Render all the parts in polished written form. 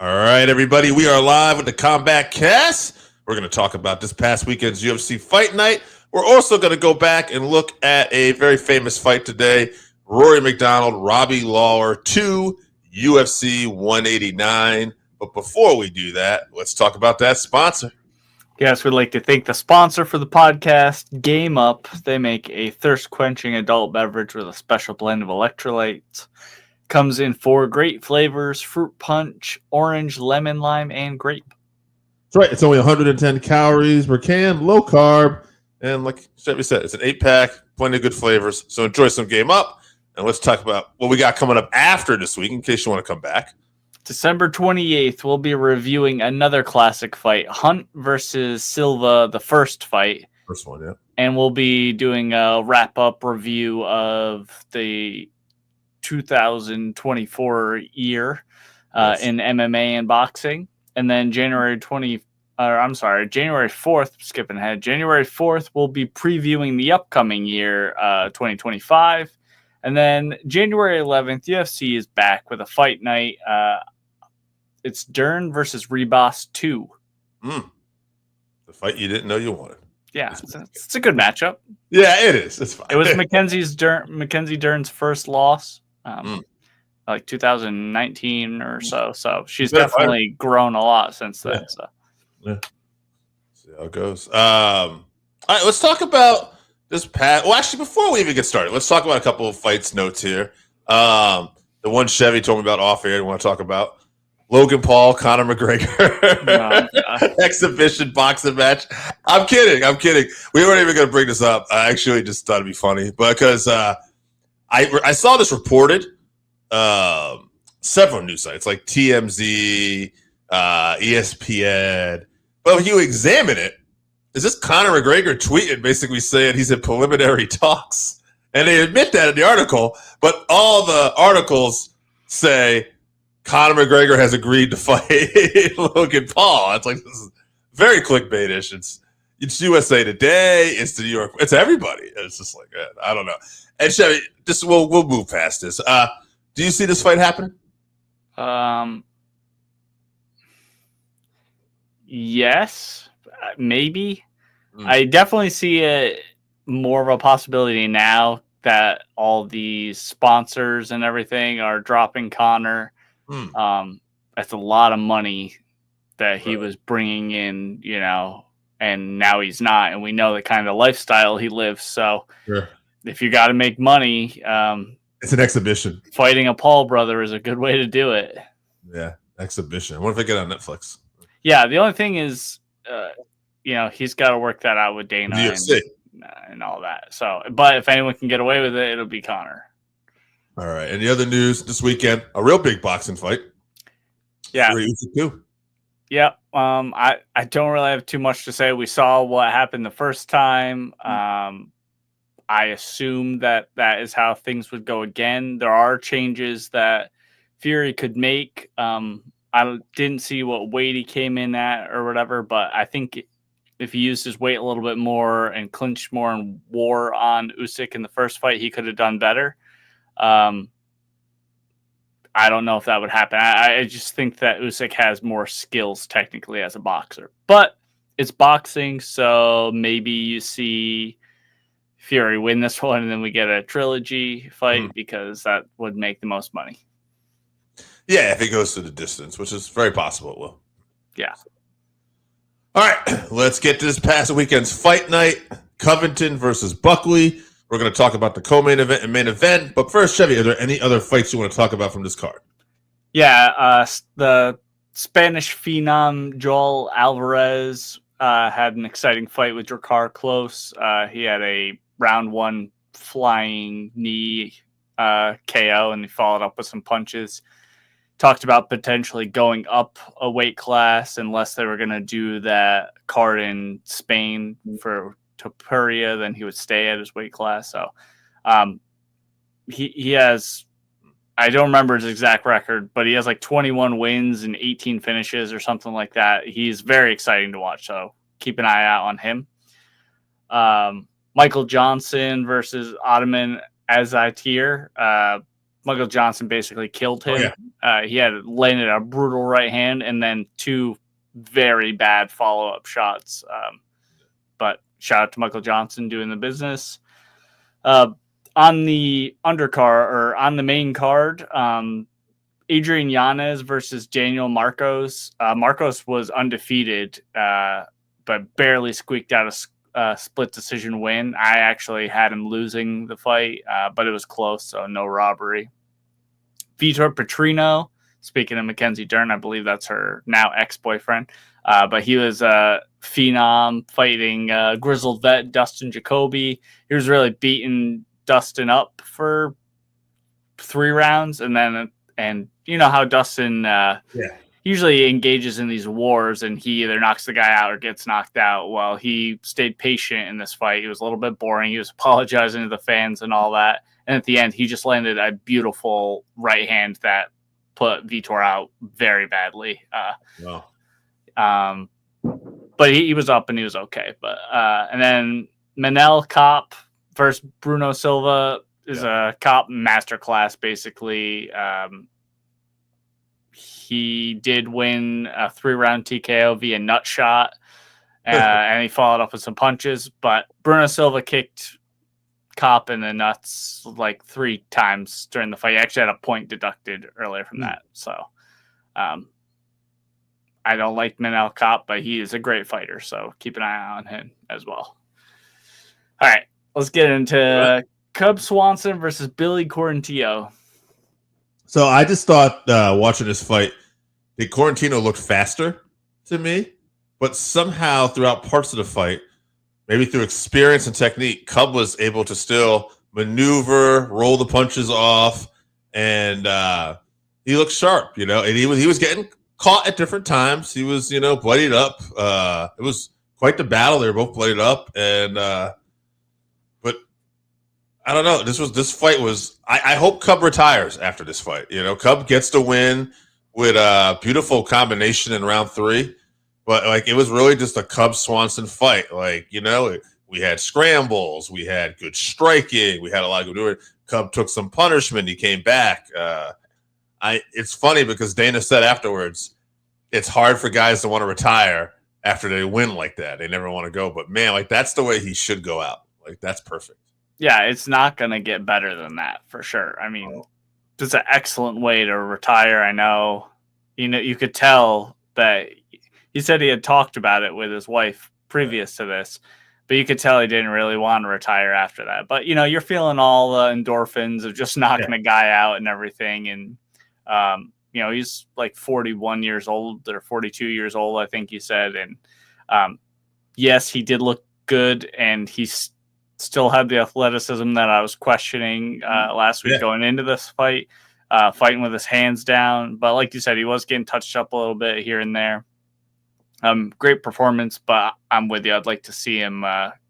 All right, everybody. We are live with the Combatcast. We're going to talk about this past weekend's UFC Fight Night. We're also going to go back and look at a very famous fight today. Rory McDonald, Robbie Lawler, 2 UFC 189. But before we do that, let's talk about that sponsor. Yes, we'd like to thank the sponsor for the podcast, Game Up. They make a thirst-quenching adult beverage with a special blend of electrolytes. Comes in 4 great flavors: fruit punch, orange, lemon, lime, and grape. That's right. It's only 110 calories per can, low carb. And like Chevy said, it's an 8-pack, plenty of good flavors. So enjoy some Game Up. And let's talk about what we got coming up after this week in case you want to come back. December 28th, we'll be reviewing another classic fight, Hunt versus Silva, the first fight. First one, yeah. And we'll be doing a wrap-up review of the 2024 year in MMA and boxing. And then January 4th, skipping ahead, January 4th, we'll be previewing the upcoming year, 2025. And then January 11th, UFC is back with a fight night. It's Dern versus Ribas 2. The fight you didn't know you wanted. Yeah, it's a good matchup. Yeah, it is. It's fine. It was Mackenzie Dern's first loss, like 2019 or so. So she's definitely grown a lot since then. Yeah. So. Yeah. See how it goes. All right, let's talk about this past. Well, actually, before we even get started, let's talk about a couple of fights notes here. The one Chevy told me about off air. I want to talk about Logan Paul, Conor McGregor exhibition boxing match. I'm kidding. We weren't even going to bring this up. I actually just thought it'd be funny because I saw this reported several news sites like TMZ, ESPN. But when you examine it, is this Conor McGregor tweeting basically saying he's in preliminary talks? And they admit that in the article, but all the articles say Conor McGregor has agreed to fight Logan Paul. It's like, this is very clickbaitish. It's USA Today. It's the New York. It's everybody. It's just like, I don't know. And Chevy, we'll move past this. Do you see this fight happening? Yes, maybe. I definitely see it more of a possibility now that all the sponsors and everything are dropping Conor. That's a lot of money that he was bringing in, and now he's not. And we know the kind of lifestyle he lives. So if you got to make money, it's an exhibition. Fighting a Paul brother is a good way to do it. Yeah, exhibition. What if they get on Netflix? Yeah, the only thing is, he's got to work that out with Dana and all that. So, but if anyone can get away with it, it'll be Conor. All right. And the other news this weekend, a real big boxing fight. Yeah. Too. Yeah. I don't really have too much to say. We saw what happened the first time. I assume that is how things would go again. There are changes that Fury could make. I didn't see what weight he came in at or whatever, but I think if he used his weight a little bit more and clinched more and wore on Usyk in the first fight, he could have done better. I don't know if that would happen. I just think that Usyk has more skills technically as a boxer, but it's boxing. So maybe you see Fury win this one and then we get a trilogy fight because that would make the most money. Yeah. If it goes to the distance, which is very possible it will. Yeah. All right. Let's get to this past weekend's fight night. Covington versus Buckley. We're going to talk about the co-main event and main event. But first, Chevy, are there any other fights you want to talk about from this card? Yeah, the Spanish phenom Joel Alvarez had an exciting fight with Drakkar Klose. He had a round 1 flying knee KO, and he followed up with some punches. Talked about potentially going up a weight class unless they were going to do that card in Spain for Topuria, then he would stay at his weight class. So he has, I don't remember his exact record, but he has like 21 wins and 18 finishes or something like that. He's very exciting to watch. So keep an eye out on him. Michael Johnson versus Ottoman Azaitir. Michael Johnson basically killed him. Oh, yeah. He had landed a brutal right hand and then 2 very bad follow-up shots. But shout out to Michael Johnson doing the business. On the undercard or on the main card, Adrian Yanez versus Daniel Marcos. Marcos was undefeated, but barely squeaked out a split decision win. I actually had him losing the fight, but it was close, so no robbery. Vitor Petrino, speaking of Mackenzie Dern, I believe that's her now ex-boyfriend, but he was a phenom fighting grizzled vet Dustin Jacoby. He was really beating Dustin up for 3 rounds, and you know how Dustin usually engages in these wars and he either knocks the guy out or gets knocked out. Well, he stayed patient in this fight. He was a little bit boring. He was apologizing to the fans and all that. And at the end, he just landed a beautiful right hand that put Vitor out very badly. Wow. But he was up and he was okay. But and then Manel Kape versus Bruno Silva is a Kape masterclass, basically. He did win a 3-round TKO via nut shot, and he followed up with some punches. But Bruno Silva kicked Kape in the nuts like 3 times during the fight. He actually had a point deducted earlier from that. So I don't like Manel Kape, but he is a great fighter. So keep an eye on him as well. All right, let's get into Cub Swanson versus Billy Quarantillo. So I just thought watching this fight, that Quarantino looked faster to me, but somehow throughout parts of the fight, maybe through experience and technique, Cub was able to still maneuver, roll the punches off, and he looked sharp, and he was getting caught at different times. He was, bloodied up. It was quite the battle. They were both bloodied up, and but I don't know. This fight was. I hope Cub retires after this fight. Cub gets the win with a beautiful combination in round 3, but it was really just a Cub Swanson fight. We had scrambles, we had good striking, we had a lot of good doing. Cub took some punishment. He came back. It's funny because Dana said afterwards, it's hard for guys to want to retire after they win like that. They never want to go, but man, that's the way he should go out. That's perfect. Yeah, it's not going to get better than that for sure. I mean, it's an excellent way to retire. I know, you could tell that he said he had talked about it with his wife previous to this, but you could tell he didn't really want to retire after that. But, you're feeling all the endorphins of just knocking a guy out and everything. And, he's like 41 years old or 42 years old, I think he said. And yes, he did look good and he's still had the athleticism that I was questioning last week going into this fight, fighting with his hands down. But like you said, he was getting touched up a little bit here and there. Great performance, but I'm with you. I'd like to see him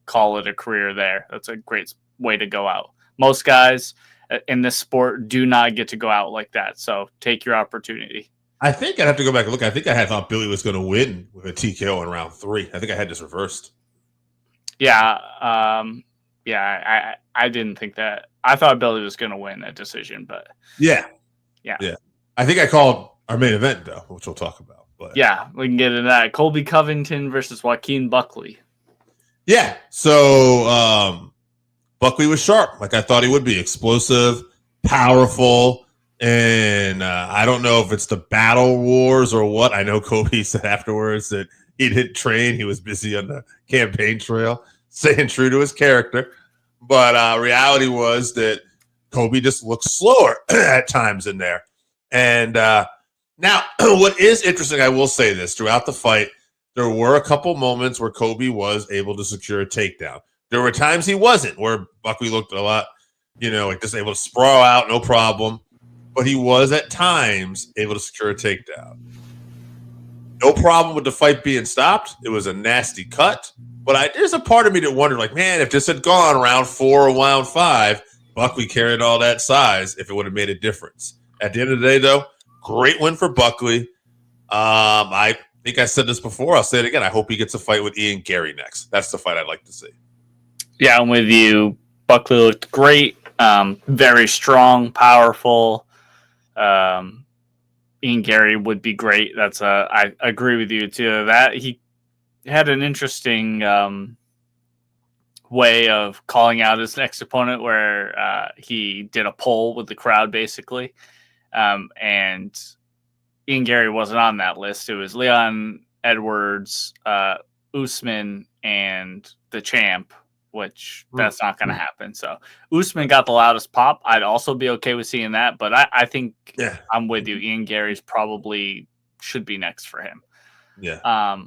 call it a career there. That's a great way to go out. Most guys in this sport do not get to go out like that. So take your opportunity. I think I'd have to go back and look. I think I had thought Billy was going to win with a TKO in round 3. I think I had this reversed. Yeah. I didn't think that. I thought Billy was going to win that decision, but yeah. I think I called our main event though, which we'll talk about. But yeah, we can get into that. Colby Covington versus Joaquin Buckley. Yeah. So Buckley was sharp, like I thought he would be. Explosive, powerful, and I don't know if it's the battle wars or what. I know Colby said afterwards that he didn't train. He was busy on the campaign trail, staying true to his character. But reality was that Colby just looked slower at times in there. And now, what is interesting, I will say this, throughout the fight, there were a couple moments where Colby was able to secure a takedown. There were times he wasn't, where Buckley looked a lot, just able to sprawl out, no problem. But he was at times able to secure a takedown. No problem with the fight being stopped. It was a nasty cut. But there's a part of me that wondered, man, if this had gone round 4 or round 5, Buckley carried all that size, if it would have made a difference. At the end of the day, though, great win for Buckley. I think I said this before. I'll say it again. I hope he gets a fight with Ian Gary next. That's the fight I'd like to see. Yeah, I'm with you. Buckley looked great. Very strong, powerful. Ian Gary would be great. I agree with you too. That he had an interesting way of calling out his next opponent, where he did a poll with the crowd basically, and Ian Gary wasn't on that list. It was Leon Edwards, Usman, and the champ, which that's not going to happen. So Usman got the loudest pop. I'd also be okay with seeing that, but I think I'm with you. Ian Gary's probably should be next for him. Yeah.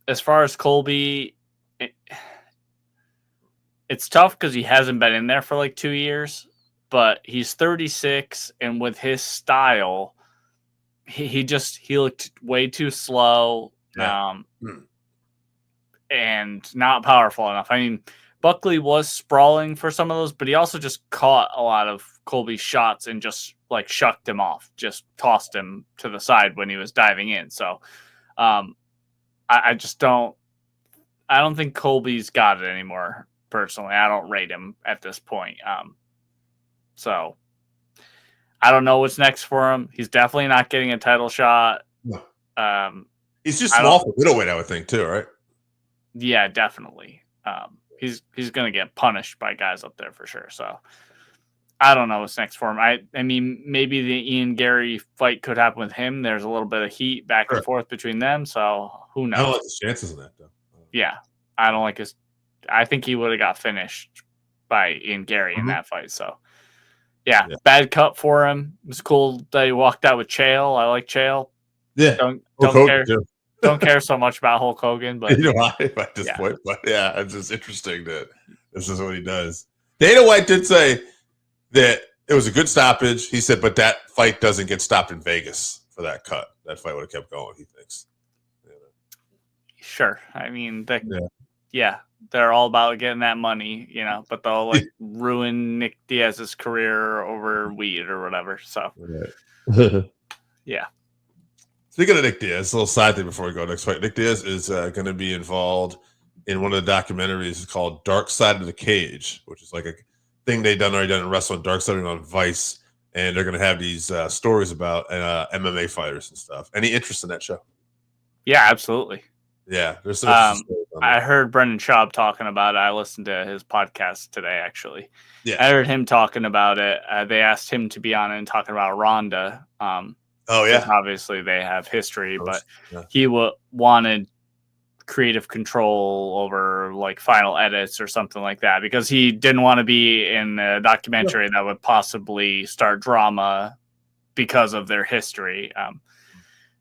As far as Colby, it's tough because he hasn't been in there for like 2 years, but he's 36, and with his style, he looked way too slow. Yeah. And not powerful enough. I mean, Buckley was sprawling for some of those, but he also just caught a lot of Colby's shots and just like shucked him off, just tossed him to the side when he was diving in. So I don't think Colby's got it anymore. Personally, I don't rate him at this point. So I don't know what's next for him. He's definitely not getting a title shot. No. He's just small for middleweight, I would think, too, right? Yeah, definitely. He's going to get punished by guys up there for sure. So I don't know what's next for him. I mean, maybe the Ian Gary fight could happen with him. There's a little bit of heat back and forth between them. So who knows? I don't like his chances in that, though. Yeah, I don't like his. I think he would have got finished by Ian Gary in that fight. So yeah, bad cut for him. It was cool that he walked out with Chael. I like Chael. Yeah, don't care. Don't care so much about Hulk Hogan, but you know why at this point. But yeah, it's just interesting that this is what he does. Dana White did say that it was a good stoppage. He said, but that fight doesn't get stopped in Vegas for that cut. That fight would have kept going, he thinks. Sure. I mean, they're all about getting that money, but they'll like ruin Nick Diaz's career over weed or whatever. So, yeah. Speaking of Nick Diaz, a little side thing before we go next fight. Nick Diaz is going to be involved in one of the documentaries called Dark Side of the Cage, which is like a thing they've already done in wrestling, Dark Side on Vice, and they're going to have these stories about MMA fighters and stuff. Any interest in that show? Yeah, absolutely. Yeah, there's some. I heard Brendan Schaub talking about it. I listened to his podcast today, actually. Yeah, I heard him talking about it. They asked him to be on it and talking about Ronda. Oh yeah, obviously they have history, but he wanted creative control over like final edits or something like that because he didn't want to be in a documentary that would possibly start drama because of their history.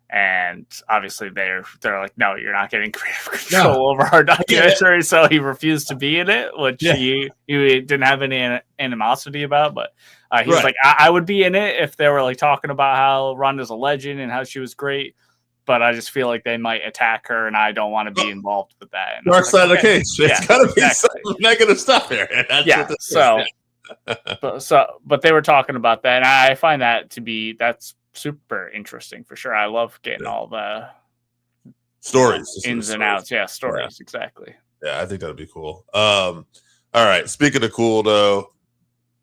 And obviously they're like, no, you're not getting creative control over our documentary. So he refused to be in it, which he didn't have any animosity about. But he was like, I would be in it if they were like talking about how Ronda's a legend and how she was great. But I just feel like they might attack her, and I don't want to be involved with that. And Dark side of the case. It's got to be some negative stuff here. But they were talking about that, and I find that's super interesting for sure. I love getting all the stories, ins and outs. Yeah, stories, exactly. Yeah, I think that'd be cool. All right. Speaking of cool, though,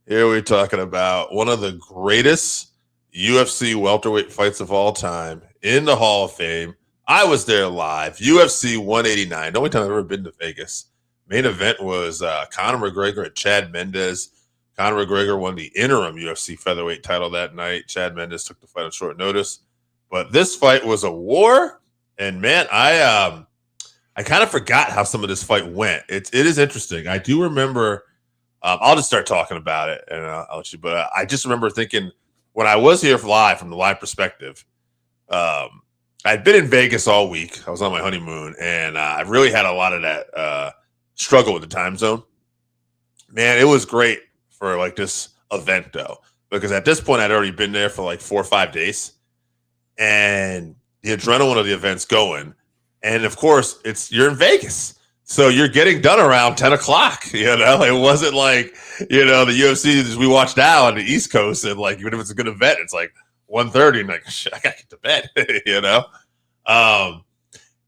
here we're talking about one of the greatest UFC welterweight fights of all time in the Hall of Fame. I was there live. UFC 189. The only time I've ever been to Vegas. Main event was Conor McGregor and Chad Mendes. Conor McGregor won the interim UFC featherweight title that night. Chad Mendes took the fight on short notice. But this fight was a war. And, man, I kind of forgot how some of this fight went. It is interesting. I do remember I'll just start talking about it, and I'll let you. But I just remember thinking when I was here live from the live perspective, I'd been in Vegas all week. I was on my honeymoon, and I really had a lot of that struggle with the time zone. Man, it was great for like this event though, because at this point I'd already been there for like 4 or 5 days, and the adrenaline of the event's going, and of course you're in Vegas, so you're getting done around 10 o'clock. It wasn't like the UFC we watch now on the East Coast, and like even if it's a good event, it's like 1:30, and like shit, I gotta get to bed.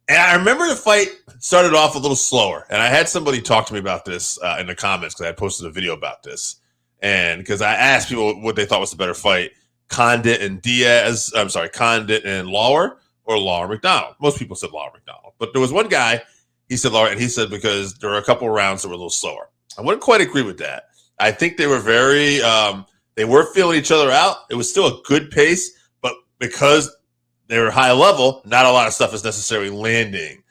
And I remember the fight started off a little slower, and I had somebody talk to me about this in the comments because I had posted a video about this. And because I asked people what they thought was the better fight, Condit and Diaz. I'm sorry, Condit and Lawler or Lawler McDonald. Most people said Lawler McDonald, but there was one guy. He said Lawler, and he said because there were a couple of rounds that were a little slower. I wouldn't quite agree with that. I think they were very. They were feeling each other out. It was still a good pace, but because they were high level, not a lot of stuff is necessarily landing,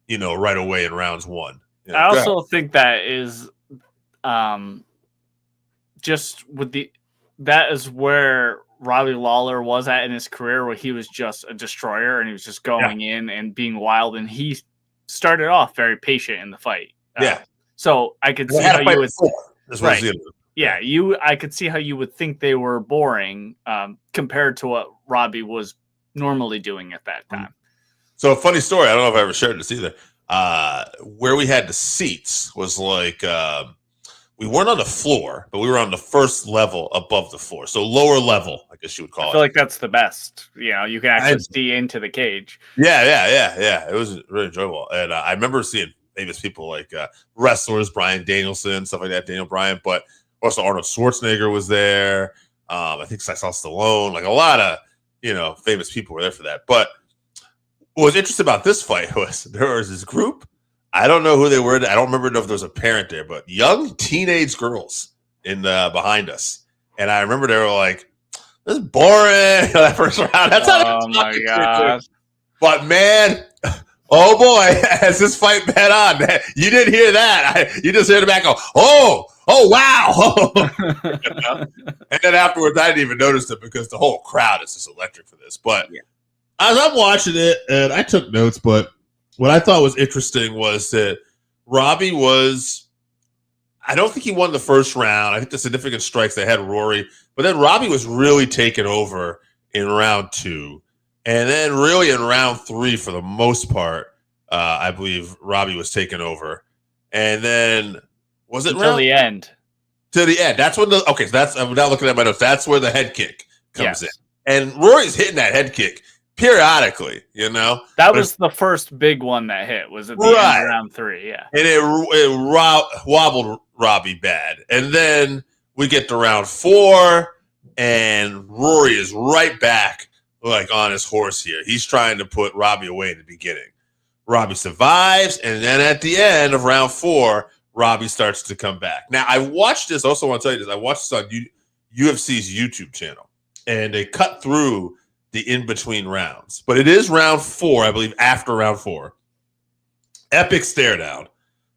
right away in rounds one. I also think that is just that is where Robbie Lawler was at in his career, where he was just a destroyer and he was just going in and being wild. And he started off very patient in the fight. So I could see how you would. Right. Yeah, I could see how you would think they were boring compared to what Robbie was normally doing at that time. So a funny story. I don't know if I ever shared this either. Where we had the seats was like we weren't on the floor, but we were on the first level above the floor. So lower level, I guess you would call it. I feel like that's the best. You can actually see into the cage. Yeah. It was really enjoyable. And I remember seeing famous people like wrestlers, Bryan Danielson, stuff like that, Daniel Bryan, but also Arnold Schwarzenegger was there. I think I saw Stallone, like a lot of, famous people were there for that. But what was interesting about this fight was there was this group. I don't know who they were. I don't remember if there was a parent there, but young teenage girls in behind us. And I remember they were like, this is boring. That first round. That's how oh my God. But man, oh boy, as this fight bet on, you didn't hear that. You just heard the back go, oh wow. And then afterwards, I didn't even notice it because the whole crowd is just electric for this. But as I'm watching it, and I took notes, but what I thought was interesting was that Robbie I don't think he won the first round. I think the significant strikes they had Rory, but then Robbie was really taken over in round 2. And then really in round 3, for the most part, I believe Robbie was taken over. And then was it until the end? To the end. That's when so I'm now looking at my notes. That's where the head kick comes in. And Rory's hitting that head kick periodically, That was the first big one that hit, was at the end of round 3, yeah. And it wobbled Robbie bad. And then we get to round 4, and Rory is right back, like on his horse here. He's trying to put Robbie away in the beginning. Robbie survives, and then at the end of round 4, Robbie starts to come back. Now, I watched this. Also want to tell you this. I watched this on UFC's YouTube channel, and they cut through the in-between rounds. But it is round 4, I believe, after round 4. Epic stare down,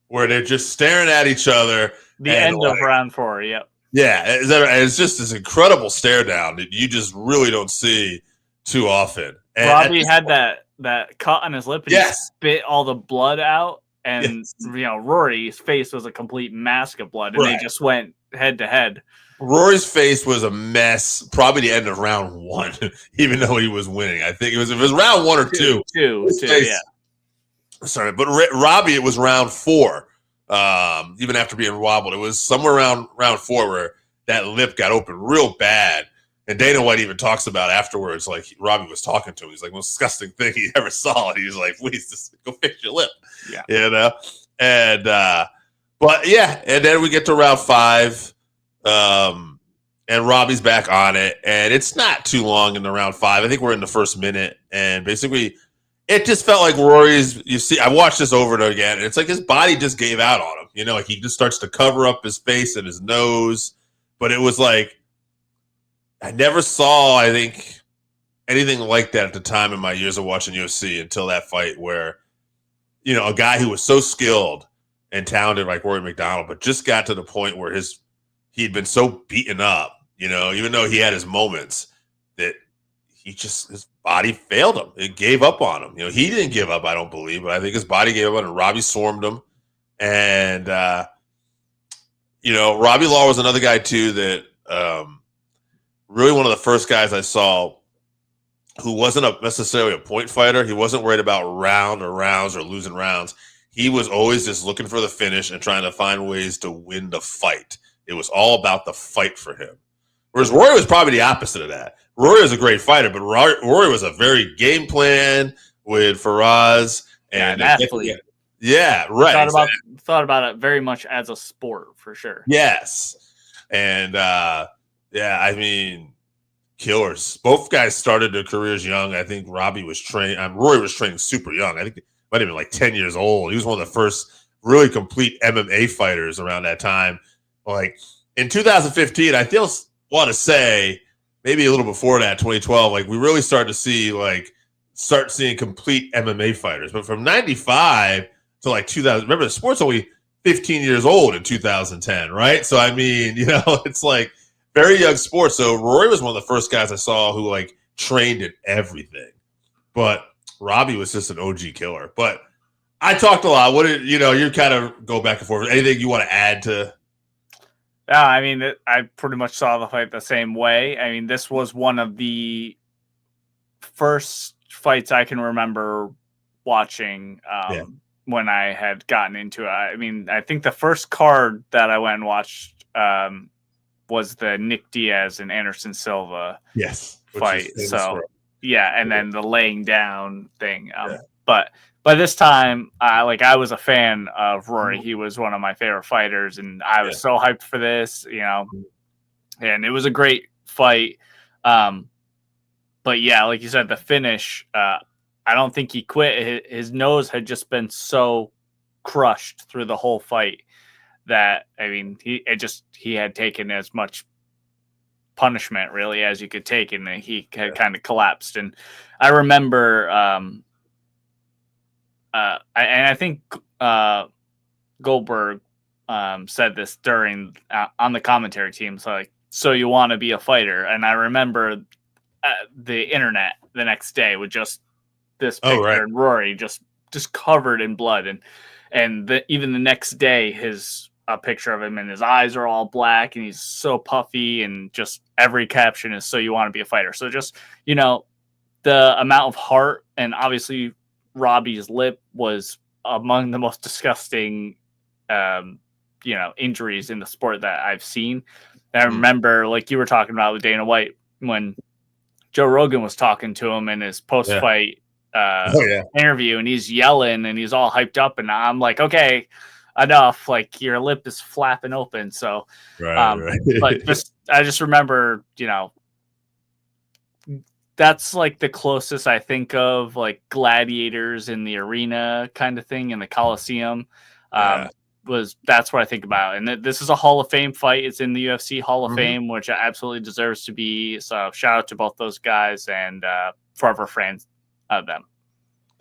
where they're just staring at each other. The end of round 4, yep. Yeah, it's just this incredible stare down that you just really don't see too often. And Robbie had that cut on his lip, and he spit all the blood out. And, Rory's face was a complete mask of blood, and they just went head to head. Rory's face was a mess, probably the end of round 1, even though he was winning. I think it was round 1 or 2. Two, yeah. Sorry, but Robbie, it was round 4. Even after being wobbled, it was somewhere around round 4 where that lip got open real bad. And Dana White even talks about afterwards, like Robbie was talking to him. He's like, most disgusting thing he ever saw. And he was like, please just go fix your lip. Yeah. And, but yeah. And then we get to round 5. And Robbie's back on it. And it's not too long in the round 5. I think we're in the first minute. And basically, it just felt like Rory's, I watched this over and over again. And it's like his body just gave out on him. Like he just starts to cover up his face and his nose. But it was like, I never saw, I think, anything like that at the time in my years of watching UFC until that fight where, a guy who was so skilled and talented like Rory McDonald, but just got to the point where he'd been so beaten up, even though he had his moments, that his body failed him. It gave up on him. He didn't give up, I don't believe, but I think his body gave up on him. Robbie swarmed him. And, Robbie Lawler was another guy too that, really one of the first guys I saw who wasn't necessarily a point fighter. He wasn't worried about rounds or losing rounds. He was always just looking for the finish and trying to find ways to win the fight. It was all about the fight for him. Whereas Rory was probably the opposite of that. Rory was a great fighter, but Rory was a very game plan with Faraz and an athlete. Yeah, right. Thought about it very much as a sport, for sure. Yes. And yeah, I mean, killers. Both guys started their careers young. I think Rory was training super young. I think he might have been like 10 years old. He was one of the first really complete MMA fighters around that time. Like in 2015, I still want to say maybe a little before that, 2012, like we really started to start seeing complete MMA fighters. But from 95 to like 2000, remember the sport's only 15 years old in 2010, right? So, I mean, it's like very young sports. So Rory was one of the first guys I saw who like trained in everything. But Robbie was just an OG killer. But I talked a lot. What did you kind of go back and forth? Anything you want to add to? Yeah, I mean, I pretty much saw the fight the same way. I mean, this was one of the first fights I can remember watching when I had gotten into it. I mean, I think the first card that I went and watched was the Nick Diaz and Anderson Silva fight. So, yeah, and then the laying down thing. But by this time, I was a fan of Rory. He was one of my favorite fighters, and I was so hyped for this, and it was a great fight. But yeah, like you said, the finish, I don't think he quit. His nose had just been so crushed through the whole fight that, I mean, he had taken as much punishment really as you could take, and he had kind of collapsed. And I remember, I think Goldberg said this during on the commentary team. So you want to be a fighter? And I remember the internet the next day with just this picture and Rory just covered in blood, and even the next day a picture of him and his eyes are all black and he's so puffy, and just every caption is "So you want to be a fighter?" So just the amount of heart, and obviously Robbie's lip was among the most disgusting, injuries in the sport that I've seen. And I remember, like you were talking about with Dana White, when Joe Rogan was talking to him in his post-fight interview, and he's yelling and he's all hyped up, and I'm like, okay, enough. Like, your lip is flapping open. So, right. But I just remember, that's like the closest I think of like gladiators in the arena kind of thing in the Coliseum. That's what I think about. And this is a Hall of Fame fight. It's in the UFC Hall of Fame, which absolutely deserves to be. So shout out to both those guys, and forever fans of them.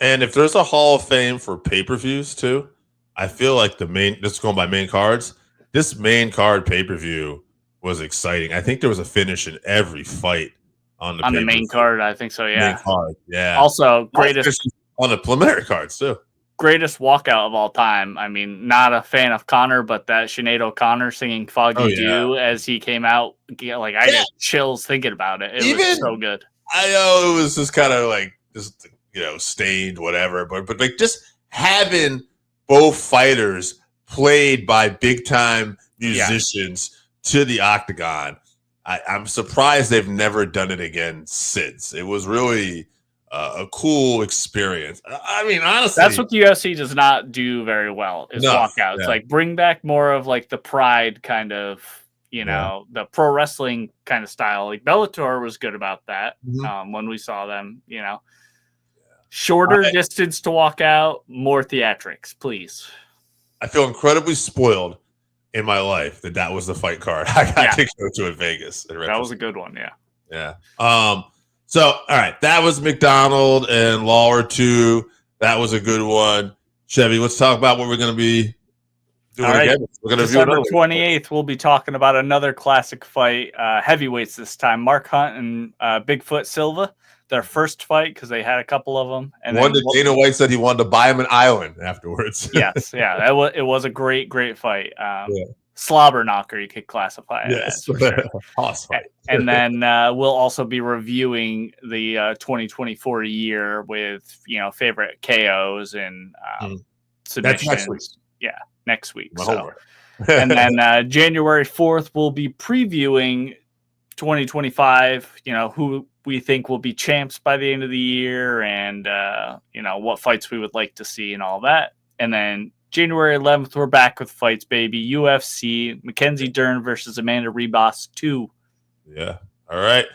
And if there's a Hall of Fame for pay-per-views too, I feel like just going by main cards, this main card pay-per-view was exciting. I think there was a finish in every fight on the main card. I think so. Yeah. Main card, yeah. Also, greatest on the preliminary cards too. Greatest walkout of all time. I mean, not a fan of Connor, but that Sinead O'Connor singing "Foggy Dew" as he came out, like I get chills thinking about it. It was so good. I know it was just kind of like just stained, whatever, but like just having both fighters played by big time musicians to the octagon. I'm surprised they've never done it again since. It was really a cool experience. I mean, honestly, that's what the UFC does not do very well is walkouts. Yeah. Like, bring back more of like the Pride kind of, the pro wrestling kind of style. Like Bellator was good about that when we saw them. Shorter distance to walk out, more theatrics, please. I feel incredibly spoiled in my life that was the fight card I got to go to in Vegas. That was a good one, yeah. So, all right, that was McDonald and Lawler too. That was a good one. Chevy, let's talk about what we're going to be doing again. We're going to December 28th, we'll be talking about another classic fight, heavyweights this time. Mark Hunt and Bigfoot Silva, their first fight, because they had a couple of them. And Dana White said he wanted to buy him an island afterwards. Yes, it was a great fight. Slobber knocker, you could classify it as, for sure. Awesome. And then we'll also be reviewing the 2024 year with favorite KOs and submissions. That's next week. Yeah, next week. And then January 4th, we'll be previewing 2025. Who we think will be champs by the end of the year, and what fights we would like to see and all that. And then January 11th, we're back with fights, baby. UFC, Mackenzie Dern versus Amanda Ribas 2. Yeah. All right.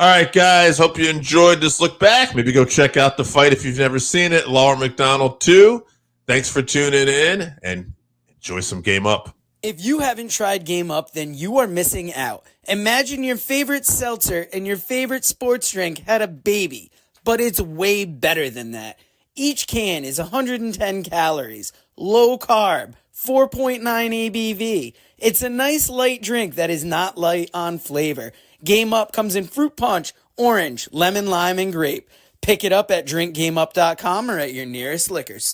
All right, guys. Hope you enjoyed this look back. Maybe go check out the fight if you've never seen it. Lawler McDonald 2. Thanks for tuning in and enjoy some Game Up. If you haven't tried Game Up, then you are missing out. Imagine your favorite seltzer and your favorite sports drink had a baby, but it's way better than that. Each can is 110 calories, low carb, 4.9 ABV. It's a nice light drink that is not light on flavor. Game Up comes in fruit punch, orange, lemon, lime, and grape. Pick it up at drinkgameup.com or at your nearest liquor store.